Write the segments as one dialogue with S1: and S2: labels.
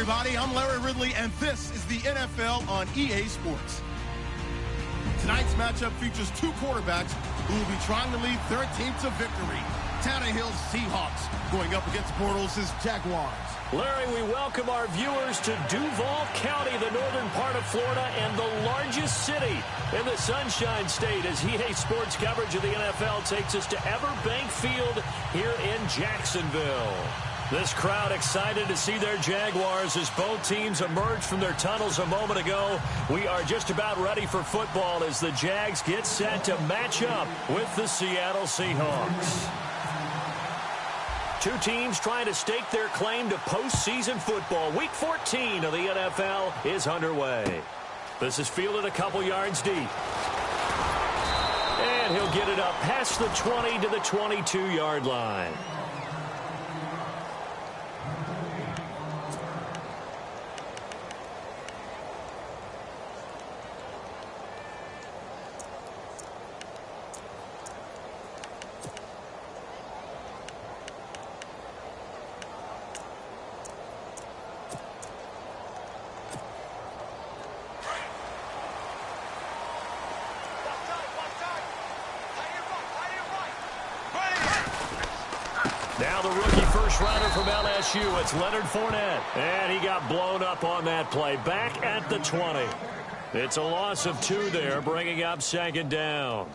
S1: everybody. I'm Larry Ridley, and this is the NFL on EA Sports. Tonight's matchup features two quarterbacks who will be trying to lead their team to victory. Tannehill's Seahawks going up against Bortles' Jaguars.
S2: Larry, we welcome our viewers to Duval County, the northern part of Florida, and the largest city in the Sunshine State, as EA Sports coverage of the NFL takes us to Everbank Field here in Jacksonville. This crowd excited to see their Jaguars as both teams emerged from their tunnels a moment ago. We are just about ready for football as the Jags get set to match up with the Seattle Seahawks. Two teams trying to stake their claim to postseason football. Week 14 of the NFL is underway. This is fielded a couple yards deep. And he'll get it up past the 20 to the 22-yard line. Now the rookie first-rounder from LSU, it's Leonard Fournette. And he got blown up on that play, back at the 20. It's a loss of 2 there, bringing up second down.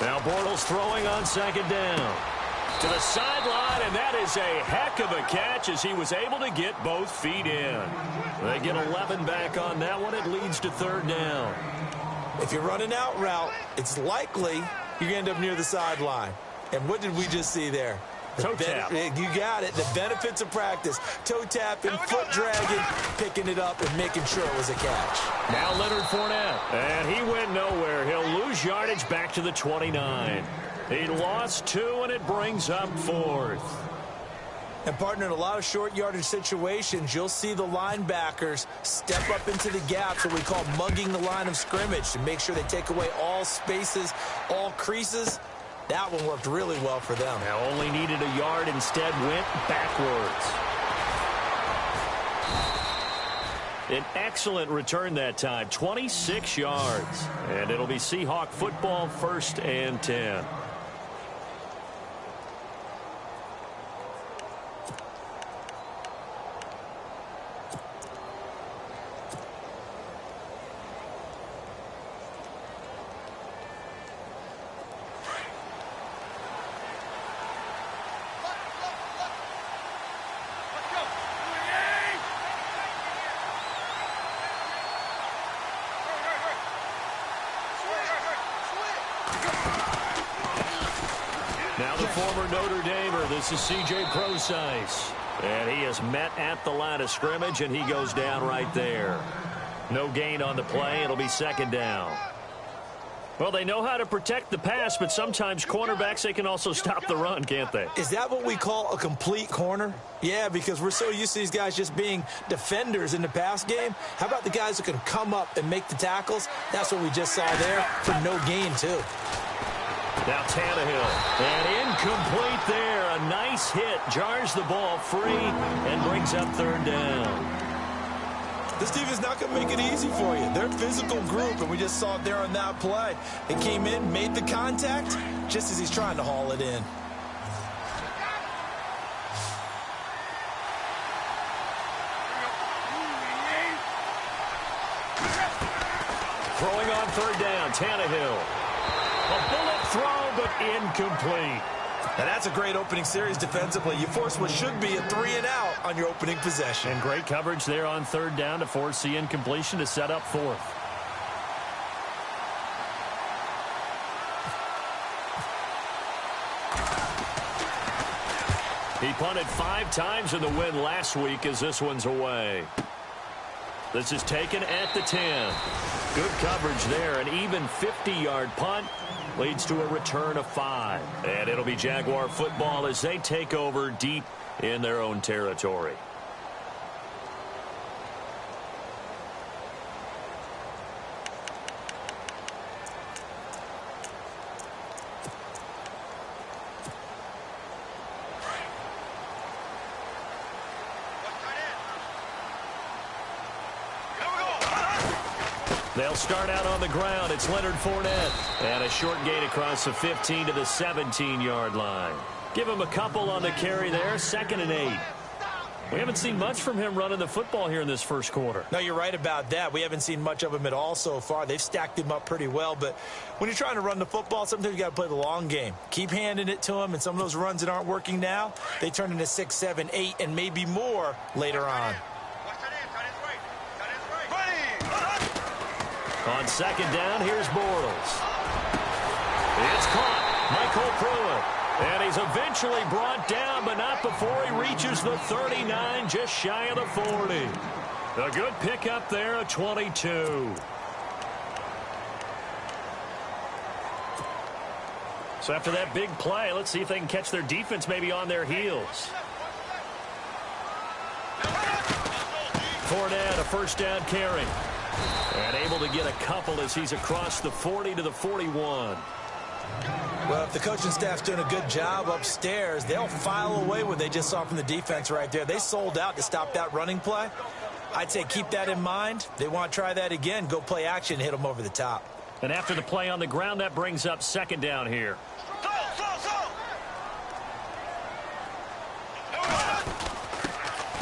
S2: Now Bortles throwing on second down. To the sideline, and that is a heck of a catch as he was able to get both feet in. They get 11 back on that one. It leads to third down.
S3: If you're running out route, it's likely you're going to end up near the sideline. And what did we just see there?
S2: Toe tap.
S3: You got it. The benefits of practice. Toe tapping, foot dragging, picking it up, and making sure it was a catch.
S2: Now Leonard Fournette. And he went nowhere. He'll lose yardage back to the 29. He lost 2, and it brings up 4th.
S3: And, partner, in a lot of short yardage situations, you'll see the linebackers step up into the gaps, what we call mugging the line of scrimmage, to make sure they take away all spaces, all creases. That one worked really well for them.
S2: Now only needed a yard, instead went backwards. An excellent return that time, 26 yards. And it'll be Seahawk football, 1st and 10. Now the former Notre Damer, this is C.J. Prosise. And he is met at the line of scrimmage, and he goes down right there. No gain on the play. It'll be second down. Well, they know how to protect the pass, but sometimes cornerbacks, they can also stop the run, can't they?
S3: Is that what we call a complete corner? Yeah, because we're so used to these guys just being defenders in the pass game. How about the guys who can come up and make the tackles? That's what we just saw there for no gain, too.
S2: Now Tannehill, and incomplete there. A nice hit, jars the ball free, and brings up third down.
S3: This team is not going to make it easy for you. They're a physical group, and we just saw it there on that play. They came in, made the contact, just as he's trying to haul it in.
S2: Throwing on third down, Tannehill. A bullet throw, but incomplete.
S3: And that's a great opening series defensively. You force what should be a 3-and-out on your opening possession.
S2: And great coverage there on third down to force the incompletion to set up 4th. He punted 5 times in the win last week as this one's away. This is taken at the 10. Good coverage there. An even 50-yard punt leads to a return of 5. And it'll be Jaguar football as they take over deep in their own territory. They'll start out on the ground. It's Leonard Fournette. And a short gain across the 15 to the 17-yard line. Give him a couple on the carry there. 2nd and 8. We haven't seen much from him running the football here in this first quarter.
S3: No, you're right about that. We haven't seen much of him at all so far. They've stacked him up pretty well. But when you're trying to run the football, sometimes you got to play the long game. Keep handing it to him. And some of those runs that aren't working now, they turn into 6, 7, 8, and maybe more later on.
S2: On 2nd down, here's Bortles. It's caught. Michael Pruitt. And he's eventually brought down, but not before he reaches the 39, just shy of the 40. A good pickup there, a 22. So after that big play, let's see if they can catch their defense maybe on their heels. Fournette, a first down carry. And able to get a couple as he's across the 40 to the 41.
S3: Well, if the coaching staff's doing a good job upstairs, they'll file away what they just saw from the defense right there. They sold out to stop that running play. I'd say keep that in mind. They want to try that again. Go play action, hit them over the top.
S2: And after the play on the ground, that brings up 2nd down here.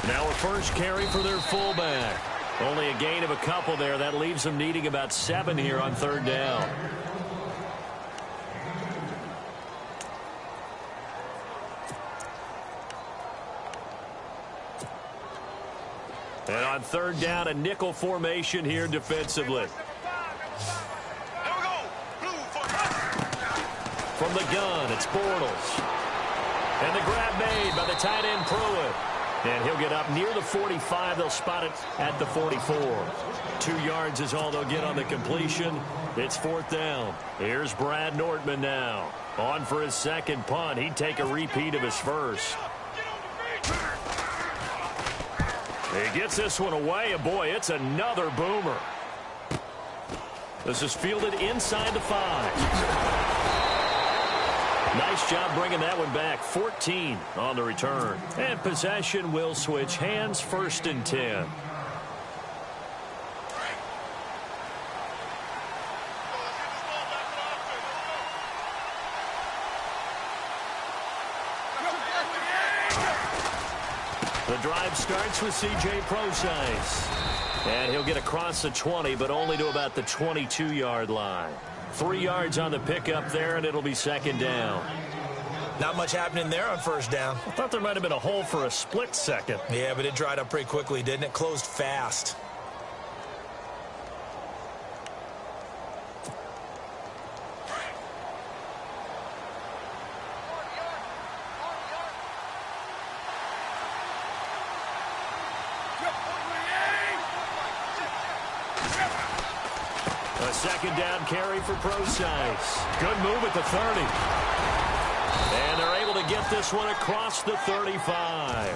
S2: Now a first carry for their fullback. Only a gain of a couple there. That leaves them needing about 7 here on 3rd down. And on 3rd down, a nickel formation here defensively. From the gun, it's Bortles. And the grab made by the tight end Pruitt. And he'll get up near the 45. They'll spot it at the 44. 2 yards is all they'll get on the completion. It's 4th down. Here's Brad Nortman now. On for his 2nd punt. He'd take a repeat of his first. He gets this one away, and boy, it's another boomer. This is fielded inside the 5. Nice job bringing that one back. 14 on the return. And possession will switch hands. 1st and 10. The drive starts with C.J. Prosise. And he'll get across the 20, but only to about the 22-yard line. 3 yards on the pickup there, and it'll be 2nd down.
S3: Not much happening there on 1st down.
S2: I thought there might have been a hole for a split second.
S3: Yeah, but it dried up pretty quickly, didn't it? Closed fast.
S2: A 2nd down carry for Prosise. Good move at the 30. And they're able to get this one across the 35.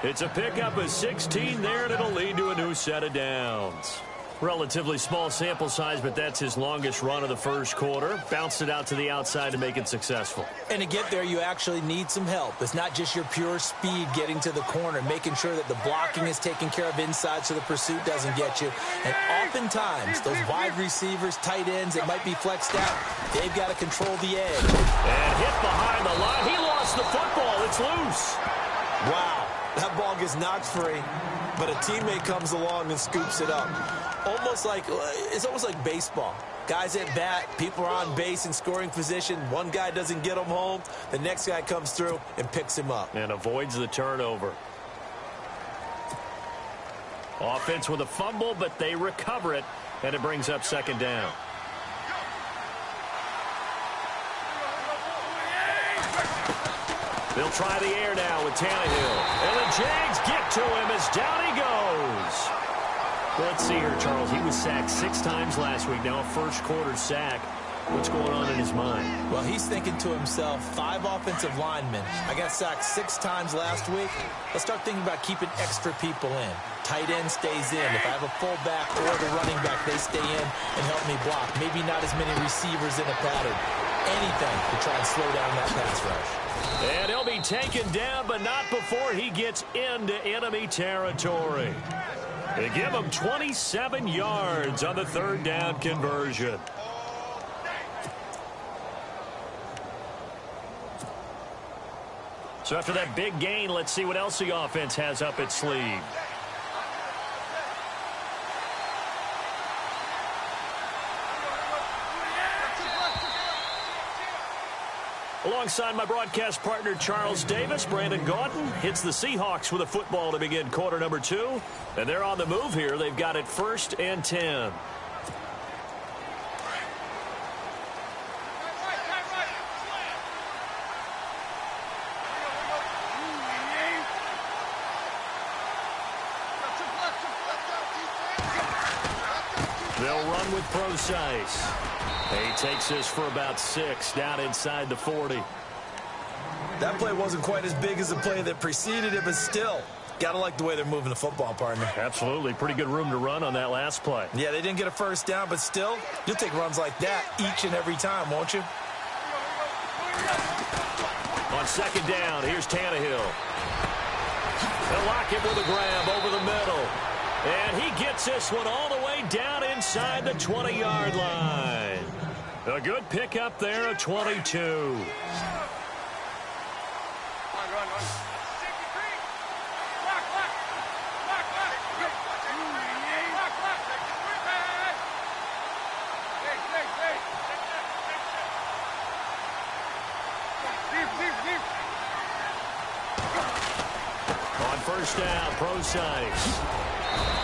S2: It's a pickup of 16 there, and it'll lead to a new set of downs. Relatively small sample size, but that's his longest run of the first quarter. Bounced it out to the outside to make it successful.
S3: And to get there, you actually need some help. It's not just your pure speed getting to the corner, making sure that the blocking is taken care of inside so the pursuit doesn't get you. And oftentimes, those wide receivers, tight ends that might be flexed out, they've got to control the edge.
S2: And hit behind the line. He lost the football. It's loose.
S3: Wow, that ball gets knocked free, but a teammate comes along and scoops it up. It's almost like baseball. Guys at bat, people are on base in scoring position. One guy doesn't get him home. The next guy comes through and picks him up.
S2: And avoids the turnover. Offense with a fumble, but they recover it, and it brings up 2nd down. They'll try the air now with Tannehill. And the Jags get to him as down he goes. Let's see here, Charles. He was sacked 6 times last week. Now a first quarter sack. What's going on in his mind?
S3: Well, he's thinking to himself, 5 offensive linemen. I got sacked 6 times last week. Let's start thinking about keeping extra people in. Tight end stays in. If I have a fullback or the running back, they stay in and help me block. Maybe not as many receivers in a pattern. Anything to try and slow down that pass rush.
S2: And he'll be taken down, but not before he gets into enemy territory. They give them 27 yards on the third down conversion. So after that big gain, let's see what else the offense has up its sleeve. Alongside my broadcast partner, Charles Davis, Brandon Gaudin hits the Seahawks with a football to begin quarter number 2. And they're on the move here. They've got it 1st and 10. They'll run with Procise. He takes this for about 6 down inside the 40.
S3: That play wasn't quite as big as the play that preceded it, but still, gotta like the way they're moving the football, partner.
S2: Absolutely. Pretty good room to run on that last play.
S3: Yeah, they didn't get a first down, but still, you'll take runs like that each and every time, won't you?
S2: On 2nd down, here's Tannehill. They'll lock him with a grab over the middle. And he gets this one all the way down inside the 20-yard line. A good pickup there at 22. On 1st down, Procise.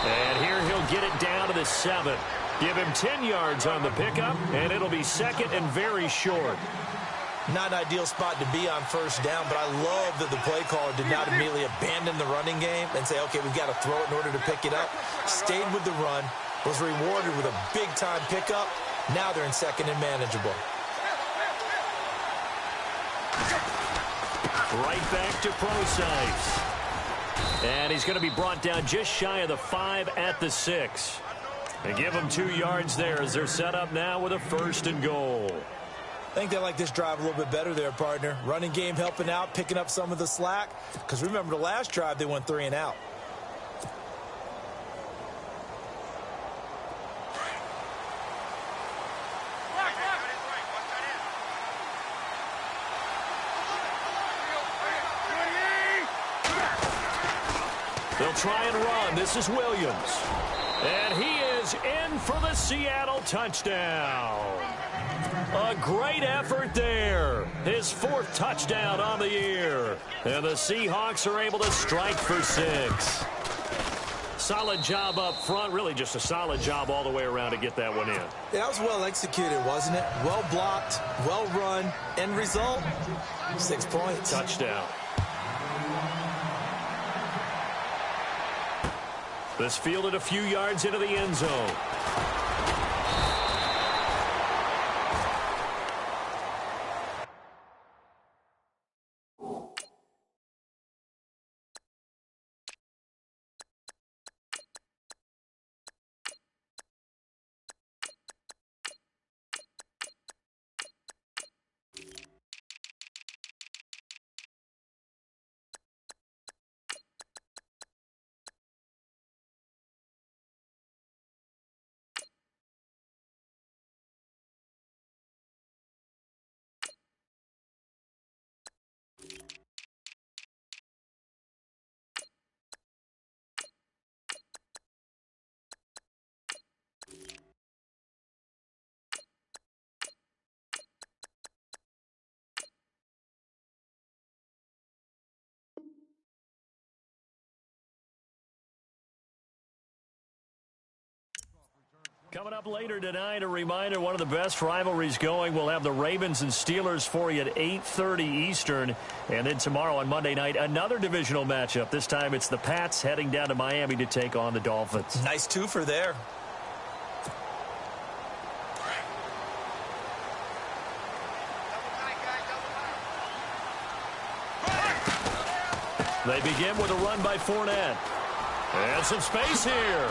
S2: And here he'll get it down to the 7. Give him 10 yards on the pickup, and it'll be 2nd and very short.
S3: Not an ideal spot to be on 1st down, but I love that the play caller did not immediately abandon the running game and say, okay, we've got to throw it in order to pick it up. Stayed with the run, was rewarded with a big-time pickup. Now they're in 2nd and manageable.
S2: Right back to Procise. And he's going to be brought down just shy of the 5 at the 6. They give him 2 yards there as they're set up now with a 1st and goal.
S3: I think they like this drive a little bit better there, partner. Running game helping out, picking up some of the slack. Because remember, the last drive, they went 3 and out.
S2: They'll try and run. This is Williams. And he is in for the Seattle touchdown. A great effort there. His 4th touchdown on the year. And the Seahawks are able to strike for 6. Solid job up front. Really just a solid job all the way around to get that one in.
S3: Yeah, that was well executed, wasn't it? Well blocked, well run. End result, 6 points.
S2: Touchdown. This fielded a few yards into the end zone. Coming up later tonight, a reminder, one of the best rivalries going. We'll have the Ravens and Steelers for you at 8:30 Eastern. And then tomorrow on Monday night, another divisional matchup. This time it's the Pats heading down to Miami to take on the Dolphins.
S3: Nice twofer there.
S2: They begin with a run by Fournette. And some space here.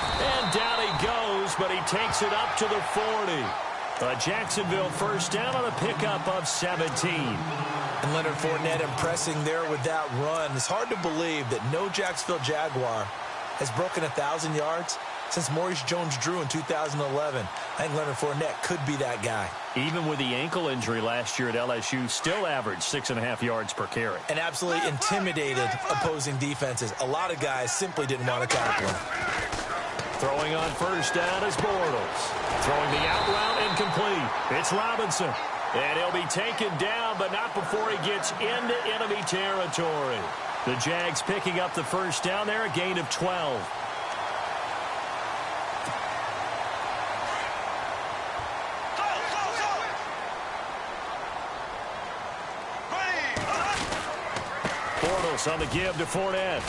S2: And down he goes, but he takes it up to the 40. A Jacksonville first down on a pickup of 17.
S3: And Leonard Fournette impressing there with that run. It's hard to believe that no Jacksonville Jaguar has broken 1,000 yards since Maurice Jones-Drew in 2011. I think Leonard Fournette could be that guy.
S2: Even with the ankle injury last year at LSU, still averaged 6.5 yards per carry.
S3: And absolutely intimidated opposing defenses. A lot of guys simply didn't want to tackle him.
S2: Throwing on first down is Bortles. Throwing the out route incomplete. It's Robinson. And he'll be taken down, but not before he gets into enemy territory. The Jags picking up the first down there, a gain of 12. Bortles on the give to Fournette.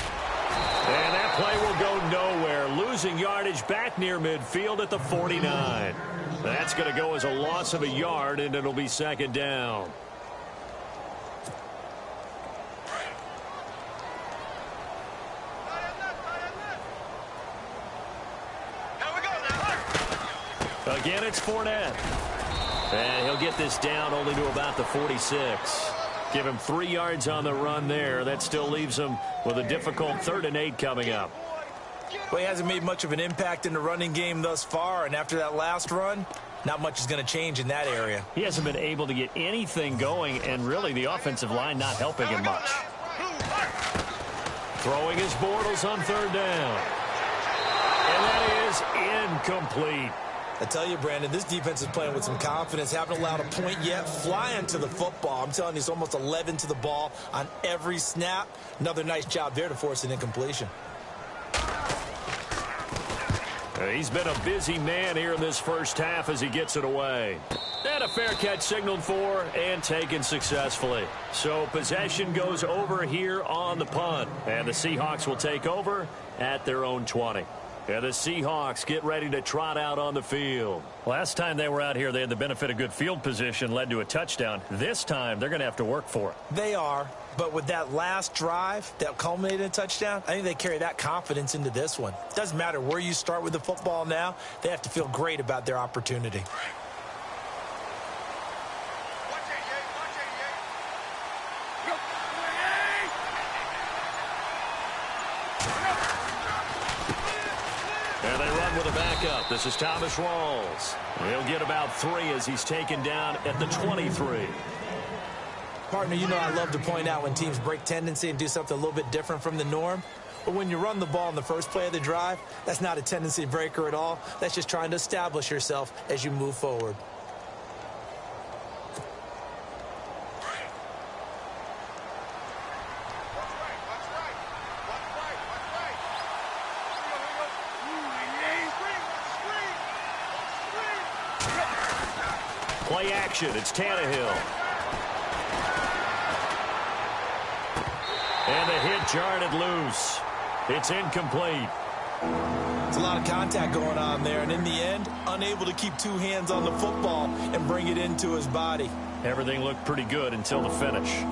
S2: And that play will go nowhere. Losing yardage back near midfield at the 49. That's going to go as a loss of a yard, and it'll be second down. Again, it's Fournette. And he'll get this down only to about the 46. Give him 3 yards on the run there. That still leaves him with a difficult 3rd and 8 coming up.
S3: Well, he hasn't made much of an impact in the running game thus far, and after that last run, not much is going to change in that area.
S2: He hasn't been able to get anything going, and really the offensive line not helping him much. Throwing his Bortles on 3rd down. And that is incomplete.
S3: I tell you, Brandon, this defense is playing with some confidence. Haven't allowed a point yet. Flying to the football. I'm telling you, it's almost 11 to the ball on every snap. Another nice job there to force an incompletion.
S2: He's been a busy man here in this first half as he gets it away. And a fair catch signaled for and taken successfully. So possession goes over here on the punt. And the Seahawks will take over at their own 20. And the Seahawks get ready to trot out on the field. Last time they were out here, they had the benefit of good field position, led to a touchdown. This time, they're going to have to work for it.
S3: They are, but with that last drive that culminated in a touchdown, I think they carry that confidence into this one. It doesn't matter where you start with the football now. They have to feel great about their opportunity.
S2: And they run with a backup. This is Thomas Rawls. He'll get about 3 as he's taken down at the 23.
S3: Partner, you know I love to point out when teams break tendency and do something a little bit different from the norm. But when you run the ball in the first play of the drive, that's not a tendency breaker at all. That's just trying to establish yourself as you move forward.
S2: Play action. It's Tannehill. And the hit jarred it loose. It's incomplete.
S3: It's a lot of contact going on there, and in the end, unable to keep 2 hands on the football and bring it into his body.
S2: Everything looked pretty good until the finish.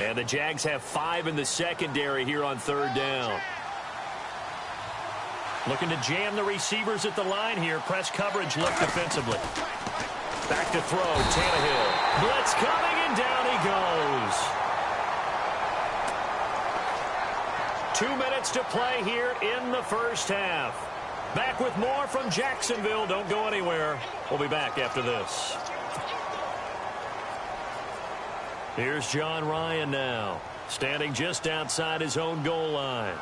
S2: And the Jags have 5 in the secondary here on 3rd down. Looking to jam the receivers at the line here. Press coverage look defensively. Back to throw. Tannehill. Blitz coming, and down he goes. 2 minutes to play here in the first half. Back with more from Jacksonville. Don't go anywhere. We'll be back after this. Here's John Ryan now, standing just outside his own goal line.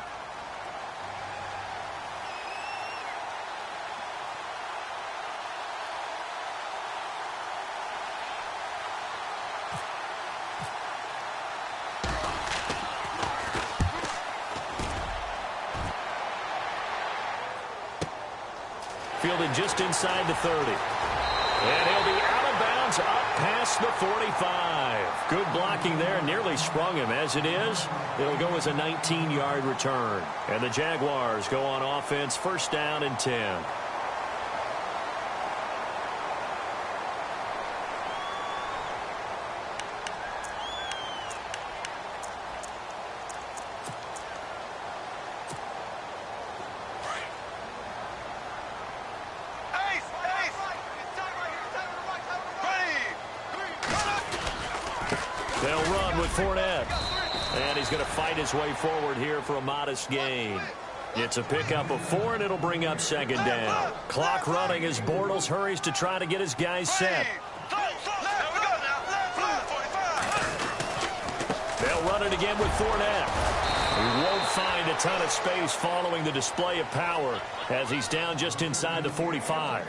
S2: Fielded just inside the 30. And he'll be out of bounds up past the 45. Good blocking there. Nearly sprung him. As it is, it'll go as a 19-yard return. And the Jaguars go on offense, 1st down and 10. They'll run with Fournette. And he's going to fight his way forward here for a modest gain. It's a pickup of 4, and it'll bring up second down. Clock running as Bortles hurries to try to get his guys set. They'll run it again with Fournette. He won't find a ton of space following the display of power as he's down just inside the 45.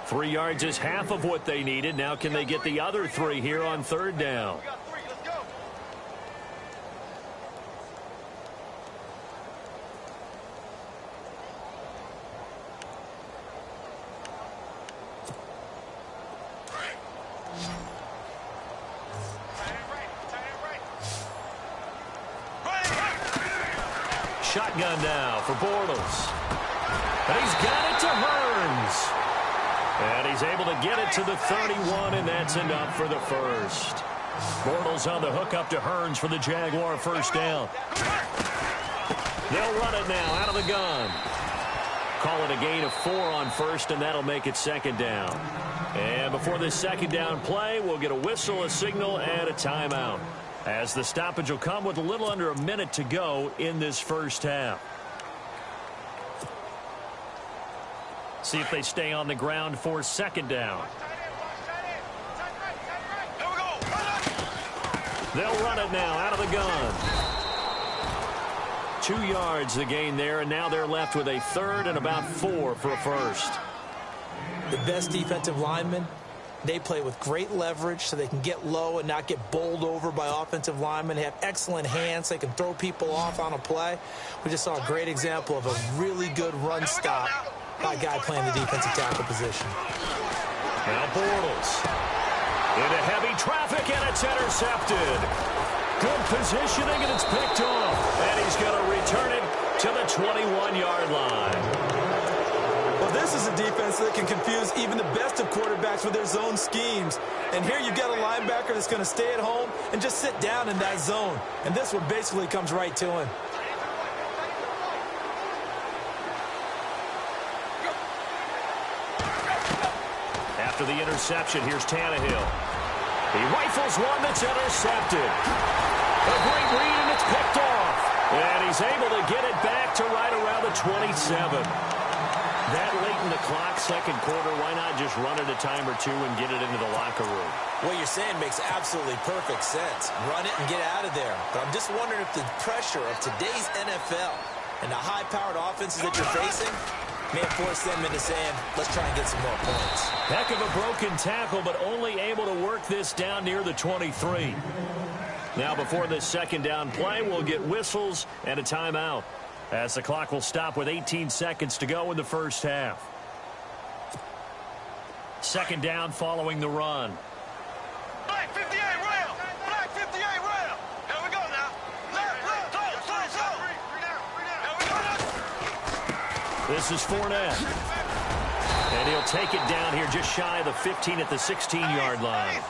S2: 3 yards is half of what they needed. Now can they get the other 3 here on third down? Shotgun now for Bortles. And he's got it to Hearns. And he's able to get it to the 31, and that's enough for the first. Bortles on the hook up to Hearns for the Jaguar first down. They'll run it now out of the gun. Call it a gain of 4 on first, and that'll make it second down. And before this second down play, we'll get a whistle, a signal, and a timeout, as the stoppage will come with a little under a minute to go in this first half. See if they stay on the ground for second down. They'll run it now out of the gun. 2 yards the gain there, and now they're left with a third and about 4 for a first.
S3: The best defensive linemen, they play with great leverage so they can get low and not get bowled over by offensive linemen. They have excellent hands. They can throw people off on a play. We just saw a great example of a really good run stop by a guy playing the defensive tackle position.
S2: Now Bortles into heavy traffic, and it's intercepted. Good positioning, and it's picked off. And he's going to return it to the 21-yard line.
S3: Well, this is a defense that can confuse even the best of quarterbacks with their zone schemes. And here you've got a linebacker that's going to stay at home and just sit down in that zone. And this one basically comes right to him.
S2: After the interception, here's Tannehill. He rifles one that's intercepted. A great read, and it's picked off. And he's able to get it back to right around the 27. That late in the clock, second quarter, why not just run it a time or two and get it into the locker room?
S3: What you're saying makes absolutely perfect sense. Run it and get out of there. But I'm just wondering if the pressure of today's NFL and the high-powered offenses that you're facing may have forced them into saying, let's try and get some more points.
S2: Heck of a broken tackle, but only able to work this down near the 23. Now, before this second down play, we'll get whistles and a timeout, as the clock will stop with 18 seconds to go in the first half. Second down following the run.
S4: Black 58 rail! Black 58 rail! Here we go now. Left, go. Here we go.
S2: This is Fournette. And he'll take it down here just shy of the 15 at the 16-yard line.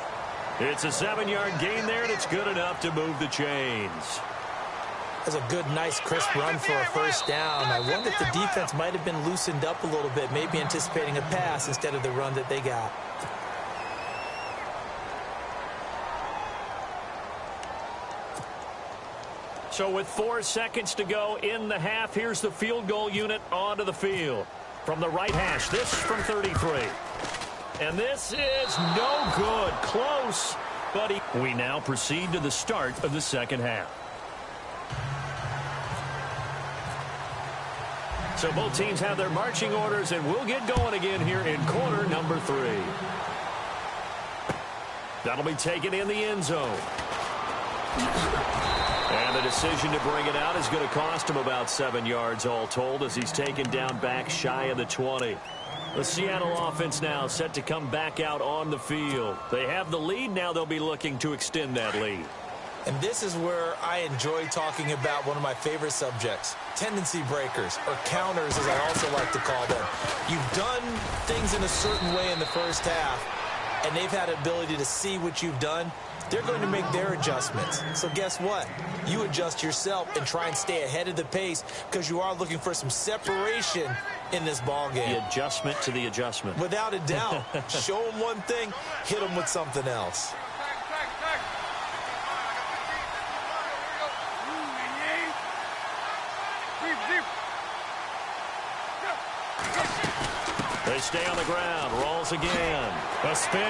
S2: It's a 7-yard gain there, and it's good enough to move the chains.
S3: That's a good, nice, crisp run for a first down. I wonder if the defense might have been loosened up a little bit, maybe anticipating a pass instead of the run that they got.
S2: So with 4 seconds to go in the half, here's the field goal unit onto the field. From the right hash, this from 33. And this is no good. Close, but we now proceed to the start of the second half. So both teams have their marching orders, and we'll get going again here in quarter number 3. That'll be taken in the end zone. And the decision to bring it out is going to cost him about 7 yards all told, as he's taken down back shy of the 20. The Seattle offense now set to come back out on the field. They have the lead. Now they'll be looking to extend that lead.
S3: And this is where I enjoy talking about one of my favorite subjects, tendency breakers, or counters as I also like to call them. You've done things in a certain way in the first half, and they've had the ability to see what you've done. They're going to make their adjustments. So guess what? You adjust yourself and try and stay ahead of the pace, because you are looking for some separation in this ball game.
S2: The adjustment to the adjustment.
S3: Without a doubt. Show them one thing, hit them with something else.
S2: They stay on the ground. Rolls again. A spin.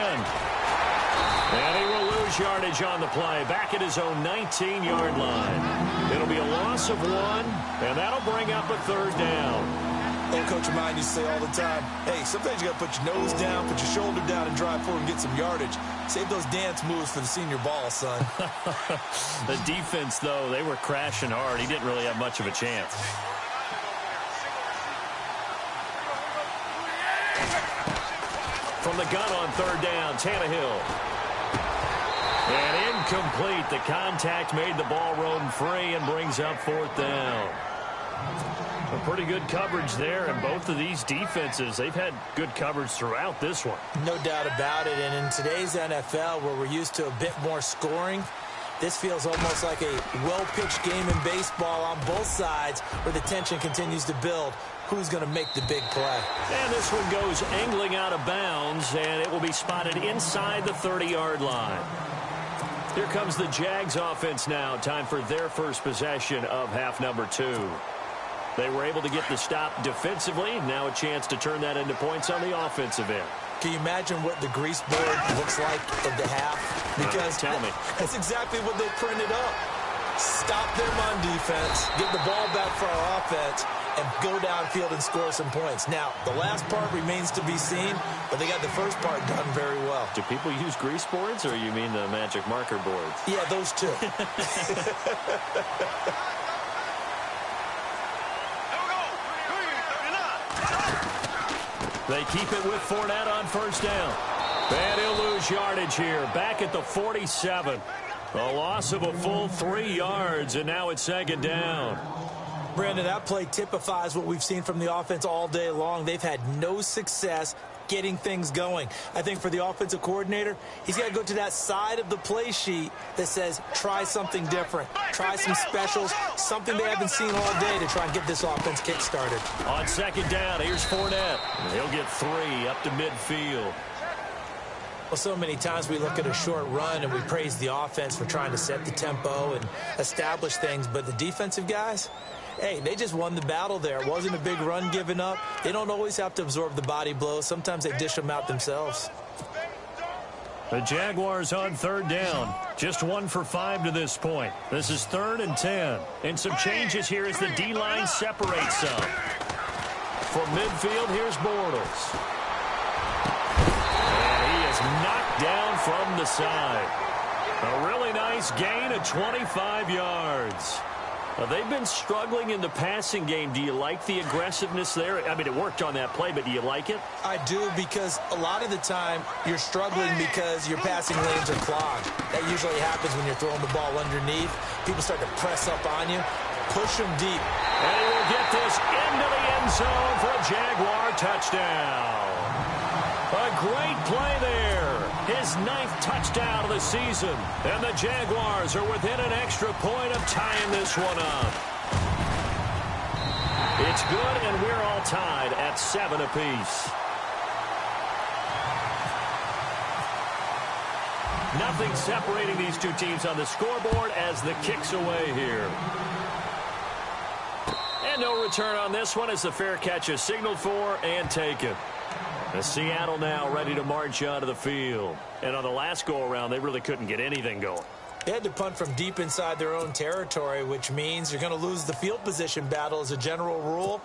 S2: And he will lose yardage on the play. Back at his own 19-yard line. It'll be a loss of 1, and that'll bring up a 3rd down.
S3: Old coach of mine used to say all the time, hey, sometimes you got to put your nose down, put your shoulder down, and drive forward and get some yardage. Save those dance moves for the senior ball, son.
S2: The defense, though, they were crashing hard. He didn't really have much of a chance. From the gun on 3rd down, Tannehill. And incomplete. The contact made the ball roam free and brings up 4th down. A pretty good coverage there, and both of these defenses, they've had good coverage throughout this one.
S3: No doubt about it, and in today's NFL, where we're used to a bit more scoring, this feels almost like a well-pitched game in baseball on both sides, where the tension continues to build. Who's going to make the big play?
S2: And this one goes angling out of bounds, and it will be spotted inside the 30-yard line. Here comes the Jags offense now. Time for their first possession of half number 2. They were able to get the stop defensively. Now a chance to turn that into points on the offensive end.
S3: Can you imagine what the grease board looks like at the half? Because
S2: tell me.
S3: That's exactly what they printed up. Stop them on defense, get the ball back for our offense, and go downfield and score some points. Now, the last part remains to be seen, but they got the first part done very well.
S2: Do people use grease boards, or you mean the magic marker boards?
S3: Yeah, those two.
S2: They keep it with Fournette on 1st down. And he'll lose yardage here. Back at the 47. A loss of a full 3 yards, and now it's 2nd down.
S3: Brandon, that play typifies what we've seen from the offense all day long. They've had no success getting things going. I think for the offensive coordinator, he's got to go to that side of the play sheet that says, try something different. Try some specials, something they haven't seen all day to try and get this offense kick-started.
S2: On 2nd down, here's Fournette. He'll get 3 up to midfield.
S3: Well, so many times we look at a short run and we praise the offense for trying to set the tempo and establish things, but the defensive guys, hey, they just won the battle there. It wasn't a big run given up. They don't always have to absorb the body blows. Sometimes they dish them out themselves.
S2: The Jaguars on 3rd down. Just 1 for 5 to this point. This is 3rd and 10. And some changes here as the D-line separates some. From midfield, here's Bortles. And he is knocked down from the side. A really nice gain of 25 yards. They've been struggling in the passing game. Do you like the aggressiveness there? I mean, it worked on that play, but do you like it?
S3: I do, because a lot of the time you're struggling because your passing lanes are clogged. That usually happens when you're throwing the ball underneath. People start to press up on you. Push them deep.
S2: And he will get this into the end zone for a Jaguar touchdown. A great play there. His 9th touchdown of the season. And the Jaguars are within an extra point of tying this one up. It's good, and we're all tied at 7 apiece. Nothing separating these two teams on the scoreboard as the kick's away here. And no return on this one as the fair catch is signaled for and taken. The Seattle now ready to march onto the field. And on the last go-around, they really couldn't get anything going.
S3: They had to punt from deep inside their own territory, which means you're going to lose the field position battle as a general rule.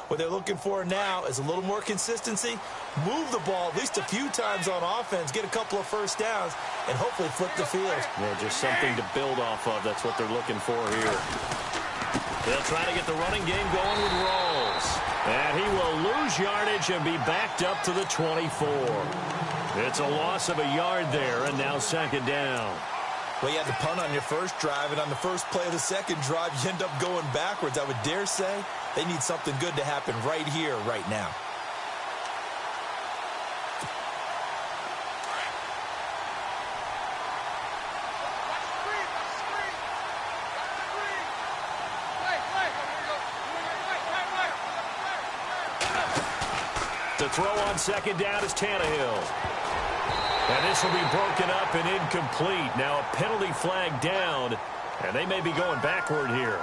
S3: What they're looking for now is a little more consistency, move the ball at least a few times on offense, get a couple of first downs, and hopefully flip the field.
S2: Yeah, just something to build off of. That's what they're looking for here. They'll try to get the running game going with Rolls. And he will lose yardage and be backed up to the 24. It's a loss of a yard there, and now 2nd down.
S3: Well, you had the punt on your first drive, and on the first play of the second drive, you end up going backwards. I would dare say they need something good to happen right here, right now.
S2: The throw on 2nd down is Tannehill. And this will be broken up and incomplete. Now a penalty flag down, and they may be going backward here.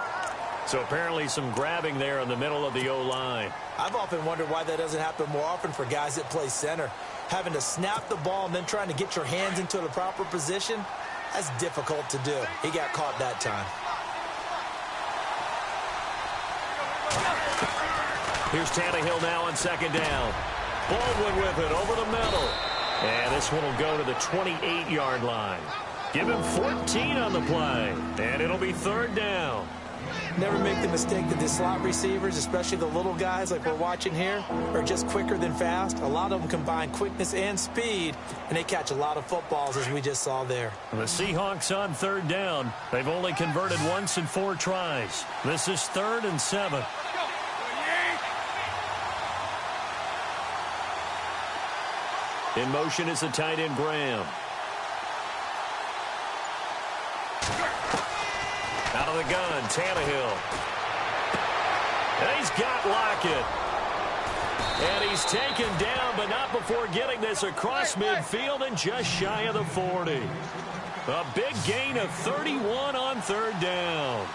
S2: So apparently some grabbing there in the middle of the O-line.
S3: I've often wondered why that doesn't happen more often for guys that play center. Having to snap the ball and then trying to get your hands into the proper position, that's difficult to do. He got caught that time.
S2: Here's Tannehill now on second down. Baldwin with it over the middle. And this one will go to the 28-yard line. Give him 14 on the play. And it'll be third down.
S3: Never make the mistake that the slot receivers, especially the little guys like we're watching here, are just quicker than fast. A lot of them combine quickness and speed, and they catch a lot of footballs, as we just saw there.
S2: The Seahawks on third down. They've only converted once in 4 tries. This is 3rd and 7. In motion is the tight end, Graham. Out of the gun, Tannehill. And he's got Lockett. And he's taken down, but not before getting this across midfield and just shy of the 40. A big gain of 31 on third down.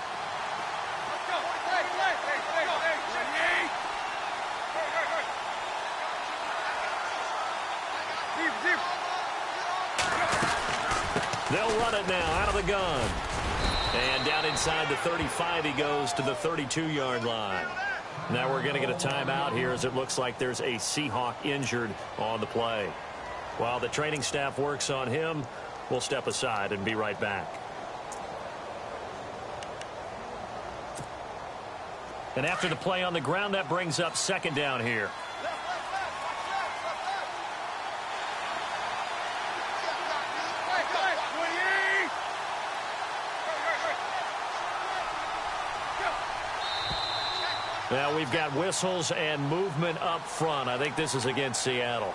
S2: They'll run it now out of the gun. And down inside the 35, he goes to the 32-yard line. Now we're going to get a timeout here as it looks like there's a Seahawk injured on the play. While the training staff works on him, we'll step aside and be right back. And after the play on the ground, that brings up second down here. Now we've got whistles and movement up front. I think this is against Seattle.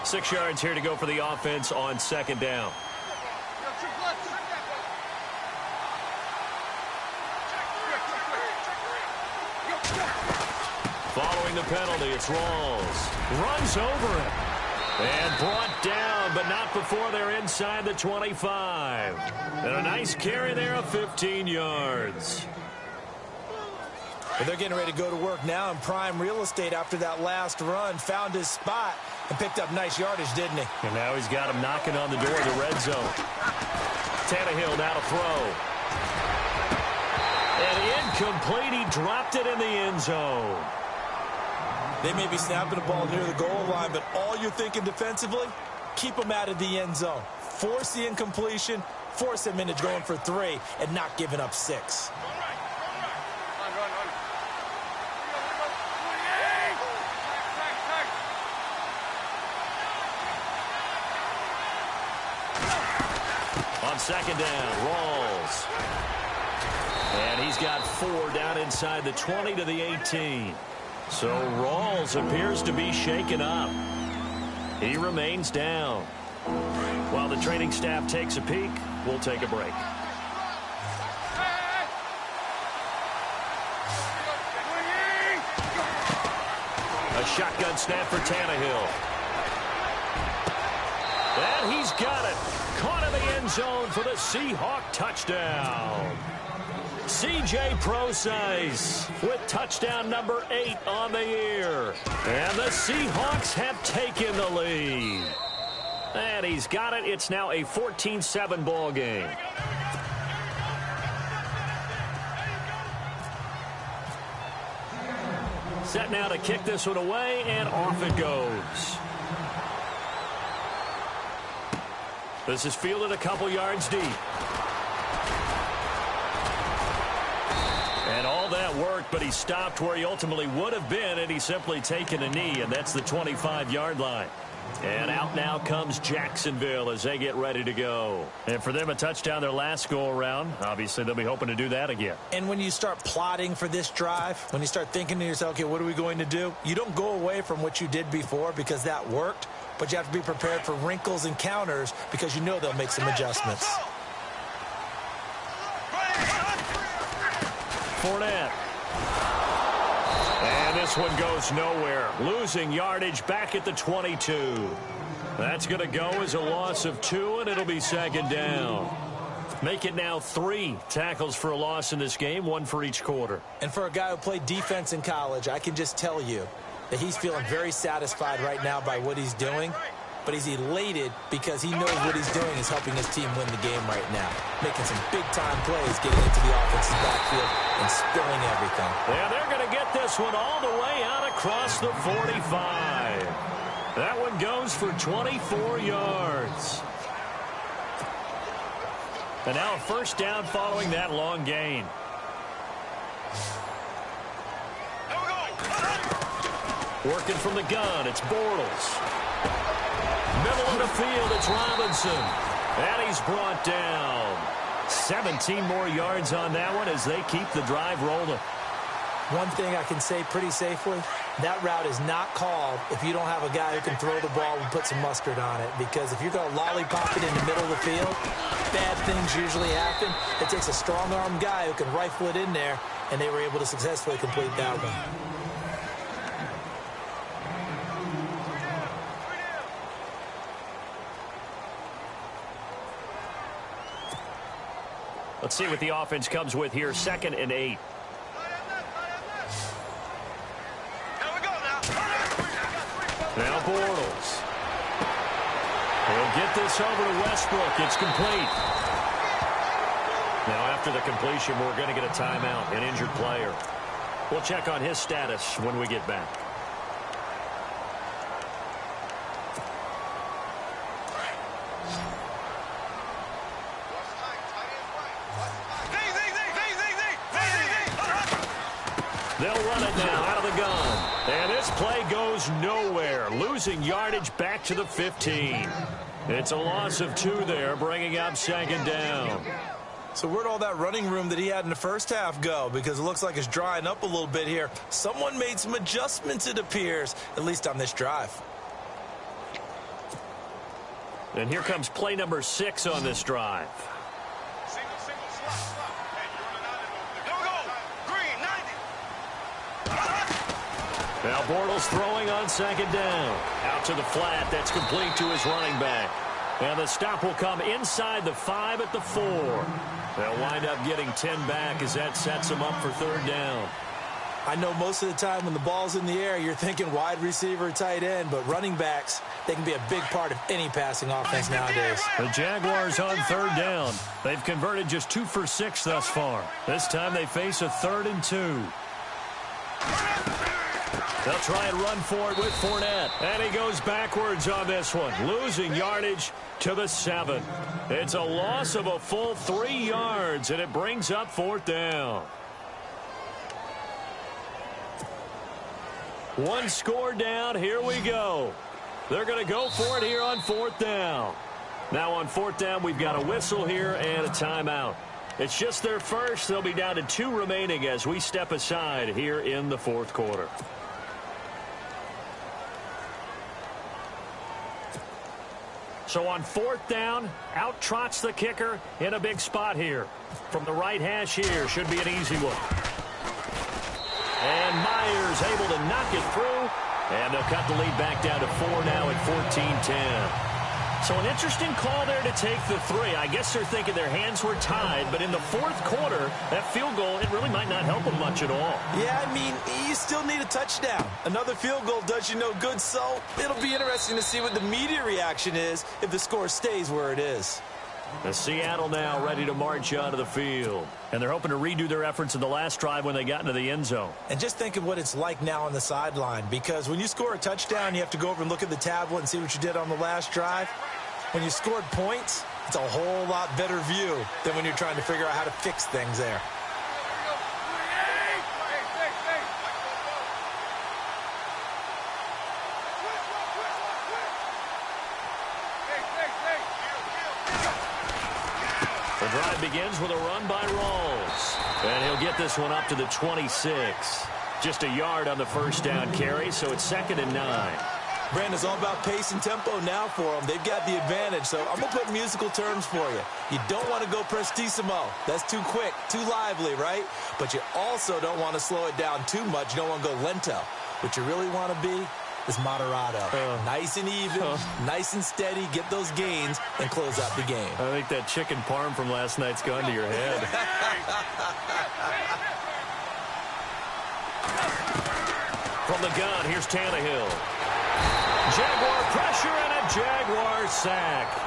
S2: 6 yards here to go for the offense on second down. Following the penalty, it's Rawls. Runs over it. And brought down, but not before they're inside the 25. And a nice carry there of 15 yards.
S3: Well, they're getting ready to go to work now in prime real estate after that last run. Found his spot and picked up nice yardage, didn't he?
S2: And now he's got him knocking on the door of the red zone. Tannehill now to throw. And incomplete. He dropped it in the end zone.
S3: They may be snapping the ball near the goal line, but all you're thinking defensively, keep them out of the end zone. Force the incompletion, force them into going for 3, and not giving up 6.
S2: On second down, Rawls. And he's got 4 down inside the 20 to the 18. So Rawls appears to be shaken up. He remains down. While the training staff takes a peek, we'll take a break. A shotgun snap for Tannehill. And he's got it. Caught in the end zone for the Seahawk touchdown. C.J. Procise with touchdown number 8 on the year. And the Seahawks have taken the lead. And he's got it. It's now a 14-7 ball game. Set now to kick this one away, and off it goes. This is fielded a couple yards deep. And all that worked, but he stopped where he ultimately would have been, and he's simply taken a knee, and that's the 25-yard line. And out now comes Jacksonville as they get ready to go. And for them, a touchdown their last go-around. Obviously, they'll be hoping to do that again.
S3: And when you start plotting for this drive, when you start thinking to yourself, okay, what are we going to do? You don't go away from what you did before because that worked, but you have to be prepared for wrinkles and counters because you know they'll make some adjustments.
S2: Fournette. And this one goes nowhere. Losing yardage back at the 22. That's going to go as a loss of 2, and it'll be second down. Make it now 3 tackles for a loss in this game, 1 for each quarter.
S3: And for a guy who played defense in college, I can just tell you that he's feeling very satisfied right now by what he's doing. But he's elated because he knows what he's doing is helping his team win the game right now. Making some big-time plays, getting into the offense's backfield and spilling everything.
S2: Yeah, they're going to get this one all the way out across the 45. That one goes for 24 yards. And now a first down following that long gain. Working from the gun, it's Bortles. Middle of the field, it's Robinson. And he's brought down. 17 more yards on that one as they keep the drive rolling.
S3: One thing I can say pretty safely, that route is not called if you don't have a guy who can throw the ball and put some mustard on it. Because if you're going to lollipop it in the middle of the field, bad things usually happen. It takes a strong-armed guy who can rifle it in there, and they were able to successfully complete that one.
S2: Let's see what the offense comes with here. 2nd and 8. Now Bortles. He'll get this over to Westbrook. It's complete. Now after the completion, we're going to get a timeout, an injured player. We'll check on his status when we get back. They'll run it now out of the gun. And this play goes nowhere. Losing yardage back to the 15. It's a loss of 2 there, bringing up 2nd down.
S3: So where'd all that running room that he had in the first half go? Because it looks like it's drying up a little bit here. Someone made some adjustments, it appears, at least on this drive.
S2: And here comes play number 6 on this drive. Now Bortles throwing on 2nd down. Out to the flat. That's complete to his running back. And the stop will come inside the 5 at the 4. They'll wind up getting 10 back as that sets them up for 3rd down.
S3: I know most of the time when the ball's in the air, you're thinking wide receiver, tight end, but running backs, they can be a big part of any passing offense nowadays.
S2: The Jaguars on 3rd down. They've converted just 2 for 6 thus far. This time they face a 3rd and 2. They'll try and run for it with Fournette. And he goes backwards on this one, losing yardage to the 7. It's a loss of a full 3 yards, and it brings up 4th down. 1 score down. Here we go. They're going to go for it here on 4th down. Now on 4th down, we've got a whistle here and a timeout. It's just their first. They'll be down to 2 remaining as we step aside here in the 4th quarter. So on 4th down, out trots the kicker in a big spot here. From the right hash here, should be an easy one. And Myers able to knock it through. And they'll cut the lead back down to 4 now at 14-10. So an interesting call there to take the 3. I guess they're thinking their hands were tied, but in the 4th quarter, that field goal, it really might not help them much at all.
S3: Yeah, I mean, you still need a touchdown. Another field goal does you no good, so it'll be interesting to see what the media reaction is if the score stays where it is.
S2: The Seattle now ready to march onto the field. And they're hoping to redo their efforts in the last drive when they got into the end zone.
S3: And just think of what it's like now on the sideline, because when you score a touchdown, you have to go over and look at the tablet and see what you did on the last drive. When you scored points, it's a whole lot better view than when you're trying to figure out how to fix things there.
S2: The drive begins with a run by Rawls. And he'll get this one up to the 26. Just a yard on the first down carry, so it's 2nd and 9.
S3: Brandon, it's all about pace and tempo now for them. They've got the advantage, so I'm going to put musical terms for you. You don't want to go prestissimo. That's too quick, too lively, right? But you also don't want to slow it down too much. You don't want to go lento. What you really want to be is Moderato. Nice and even, nice and steady, get those gains, and close out the game.
S2: I think that chicken parm from last night's gone to your head. From the gun, here's Tannehill. Jaguar pressure and a Jaguar sack.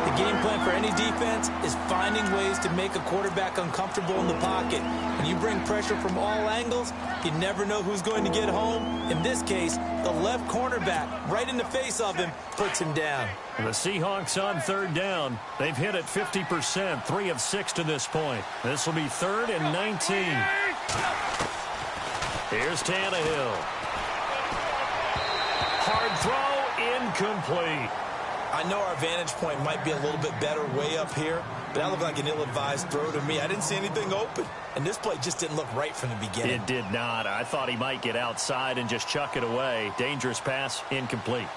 S3: The game plan for any defense is finding ways to make a quarterback uncomfortable in the pocket. When you bring pressure from all angles, you never know who's going to get home. In this case, the left cornerback, right in the face of him, puts him down.
S2: The Seahawks on third down. They've hit it 50%, 3 of 6 to this point. This will be 3rd and 19. Here's Tannehill. Hard throw, incomplete.
S3: I know our vantage point might be a little bit better way up here, but that looked like an ill-advised throw to me. I didn't see anything open, and this play just didn't look right from the beginning.
S2: It did not. I thought he might get outside and just chuck it away. Dangerous pass, incomplete.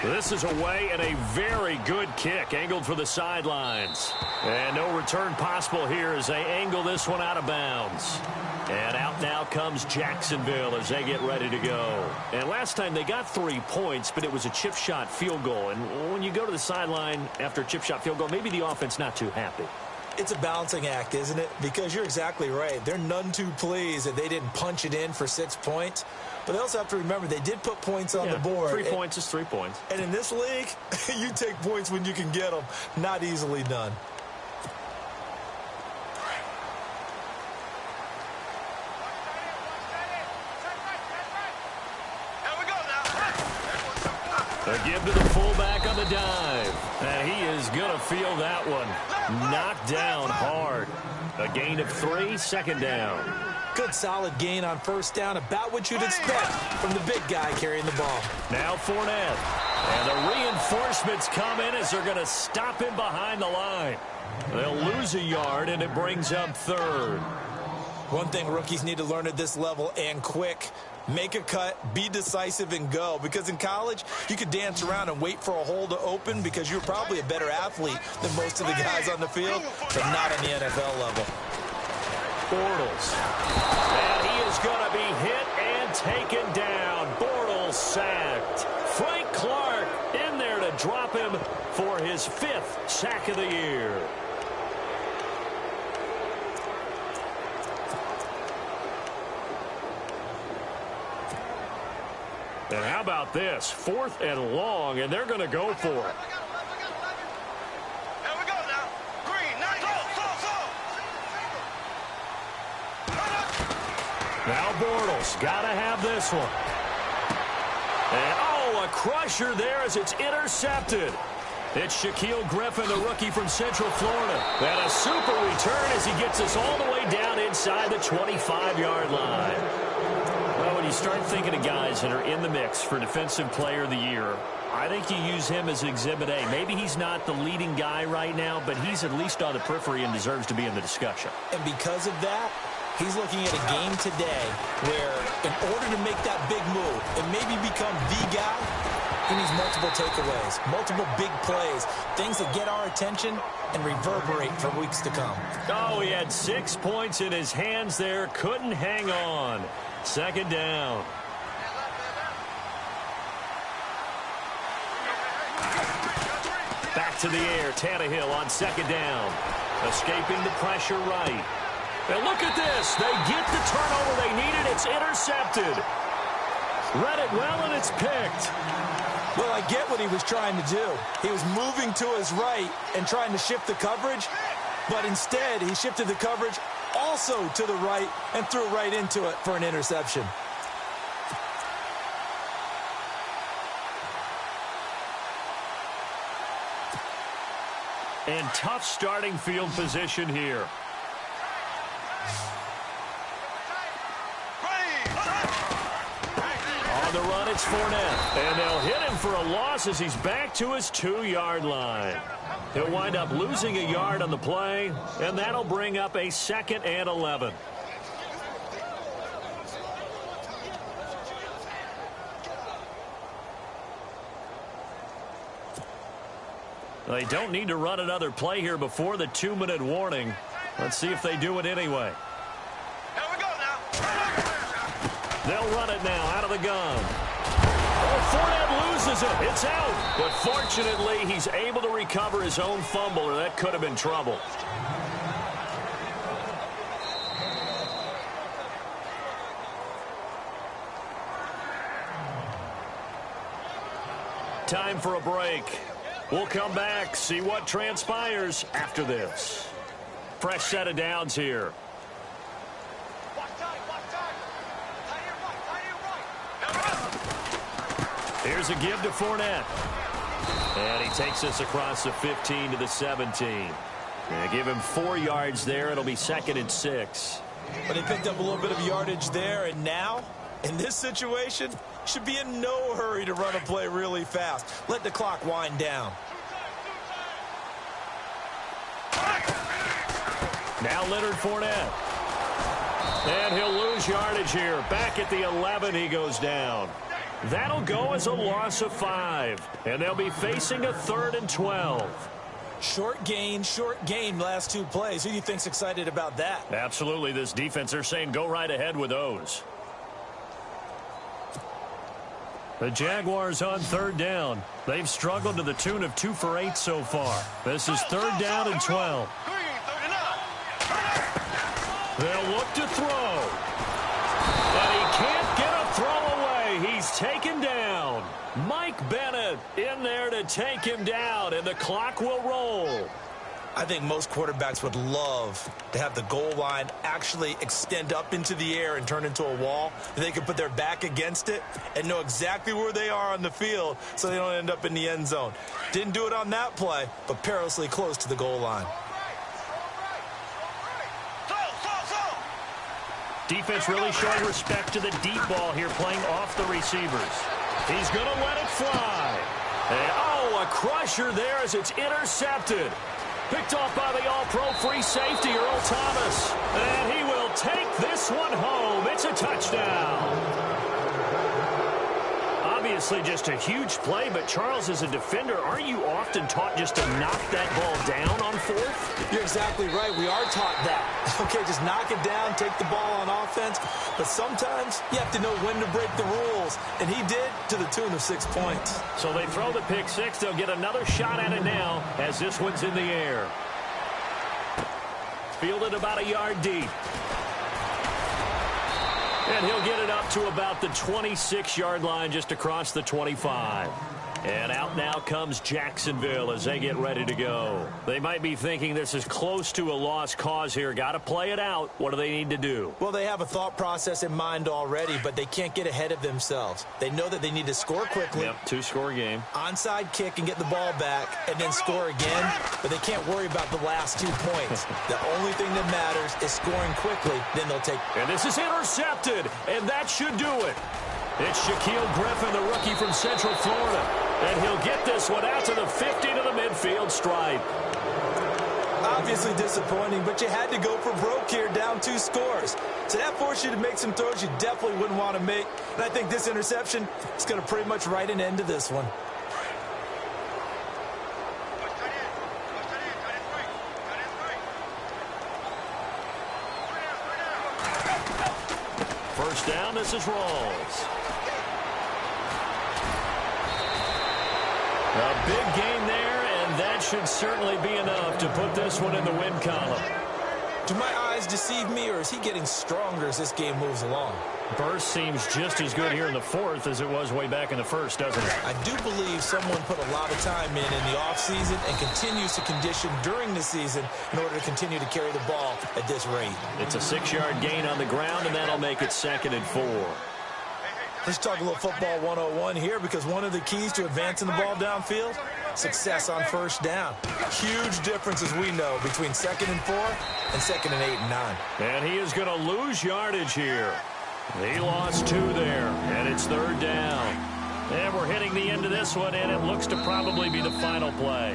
S2: This is away and a very good kick, angled for the sidelines. And no return possible here as they angle this one out of bounds. And out now comes Jacksonville as they get ready to go. And last time they got 3 points, but it was a chip shot field goal. And when you go to the sideline after a chip shot field goal, maybe the offense not too happy.
S3: It's a balancing act, isn't it? Because you're exactly right. They're none too pleased that they didn't punch it in for 6 points. But they also have to remember they did put points on the board.
S2: 3 points is 3 points.
S3: And in this league, you take points when you can get them. Not easily done.
S2: A give to the fullback on the dive. And he is going to feel that one. Knocked down hard. A gain of 3, 2nd down.
S3: Good solid gain on 1st down. About what you'd expect from the big guy carrying the ball.
S2: Now Fournette. And the reinforcements come in as they're going to stop him behind the line. They'll lose a yard, and it brings up 3rd.
S3: One thing rookies need to learn at this level, and quick. Make a cut, be decisive, and go. Because in college, you could dance around and wait for a hole to open because you're probably a better athlete than most of the guys on the field, but not on the NFL level.
S2: Bortles. And he is going to be hit and taken down. Bortles sacked. Frank Clark in there to drop him for his 5th sack of the year. And how about this? 4th and long, and they're going to go for it.
S4: Here we go now. Green,
S2: Now Bortles got to have this one. And, a crusher there as it's intercepted. It's Shaquille Griffin, the rookie from Central Florida. And a super return as he gets us all the way down inside the 25-yard line. Well, when you start thinking of guys that are in the mix for Defensive Player of the Year, I think you use him as Exhibit A. Maybe he's not the leading guy right now, but he's at least on the periphery and deserves to be in the discussion.
S3: And because of that, he's looking at a game today where in order to make that big move and maybe become the guy, he needs multiple takeaways, multiple big plays, things that get our attention and reverberate for weeks to come.
S2: Oh, he had 6 points in his hands there, couldn't hang on. 2nd down. Back to the air, Tannehill on 2nd down. Escaping the pressure right. And look at this. They get the turnover they needed. It's intercepted. Read it well, and it's picked.
S3: Well, I get what he was trying to do. He was moving to his right and trying to shift the coverage, but instead he shifted the coverage also to the right and threw right into it for an interception.
S2: And tough starting field position here. On the run, it's Fournette. And they'll hit him for a loss as he's back to his 2-yard line. He'll wind up losing a yard on the play, and that'll bring up a 2nd and 11. They don't need to run another play here before the 2-minute warning. Let's see if they do it anyway.
S4: Here we go
S2: They'll run it now out of the gun. Oh, Fournette loses it. It's out. But fortunately, he's able to recover his own fumble, or that could have been trouble. Time for a break. We'll come back, see what transpires after this. Fresh set of downs here. Here's a give to Fournette. And he takes us across the 15 to the 17. And give him 4 yards there. It'll be 2nd and 6.
S3: But he picked up a little bit of yardage there, and now, in this situation, should be in no hurry to run a play really fast. Let the clock wind down.
S2: Now Leonard Fournette. And he'll lose yardage here. Back at the 11, he goes down. That'll go as a loss of 5. And they'll be facing a 3rd and 12.
S3: Short gain, last 2 plays. Who do you think's excited about that?
S2: Absolutely. This defense, they're saying go right ahead with those. The Jaguars on 3rd down. They've struggled to the tune of 2 for 8 so far. This is 3rd down and 12. They'll look to throw. And he can't get a throw away. He's taken down. Mike Bennett in there to take him down, and the clock will roll.
S3: I think most quarterbacks would love to have the goal line actually extend up into the air and turn into a wall. They can put their back against it and know exactly where they are on the field so they don't end up in the end zone. Didn't do it on that play, but perilously close to the goal line.
S2: Defense really showing respect to the deep ball here, playing off the receivers. He's going to let it fly. And, oh, a crusher there as it's intercepted. Picked off by the all-pro free safety, Earl Thomas. And he will take this one home. It's a touchdown. Obviously just a huge play, but Charles, as a defender, aren't you often taught just to knock that ball down on 4th?
S3: You're exactly right. We are taught that. Okay, just knock it down, take the ball on offense. But sometimes you have to know when to break the rules. And he did to the tune of 6 points.
S2: So they throw the pick 6. They'll get another shot at it now as this one's in the air. Fielded about a yard deep. And he'll get it up to about the 26-yard line, just across the 25. And out now comes Jacksonville as they get ready to go. They might be thinking this is close to a lost cause here. Got to play it out. What do they need to do?
S3: Well, they have a thought process in mind already, but they can't get ahead of themselves. They know that they need to score quickly.
S2: Yep, 2-score game.
S3: Onside kick and get the ball back and then score again, but they can't worry about the last 2 points. The only thing that matters is scoring quickly, then they'll take.
S2: And this is intercepted, and that should do it. It's Shaquille Griffin, the rookie from Central Florida. And he'll get this one out to the 50 to the midfield stripe.
S3: Obviously disappointing, but you had to go for broke here, down 2 scores. So that forced you to make some throws you definitely wouldn't want to make. And I think this interception is going to pretty much write an end to this one.
S2: First down, this is Rawls. A big gain there, and that should certainly be enough to put this one in the win column.
S3: Do my eyes deceive me, or is he getting stronger as this game moves along?
S2: Burst seems just as good here in the 4th as it was way back in the 1st, doesn't it?
S3: I do believe someone put a lot of time in the offseason and continues to condition during the season in order to continue to carry the ball at this rate.
S2: It's a 6-yard gain on the ground, and that'll make it 2nd and 4.
S3: Let's talk a little football 101 here, because one of the keys to advancing the ball downfield, success on first down. Huge difference, as we know, between 2nd and 4 and 2nd and 8 and 9.
S2: And he is going to lose yardage here. He lost 2 there, and it's 3rd down. And we're hitting the end of this one, and it looks to probably be the final play.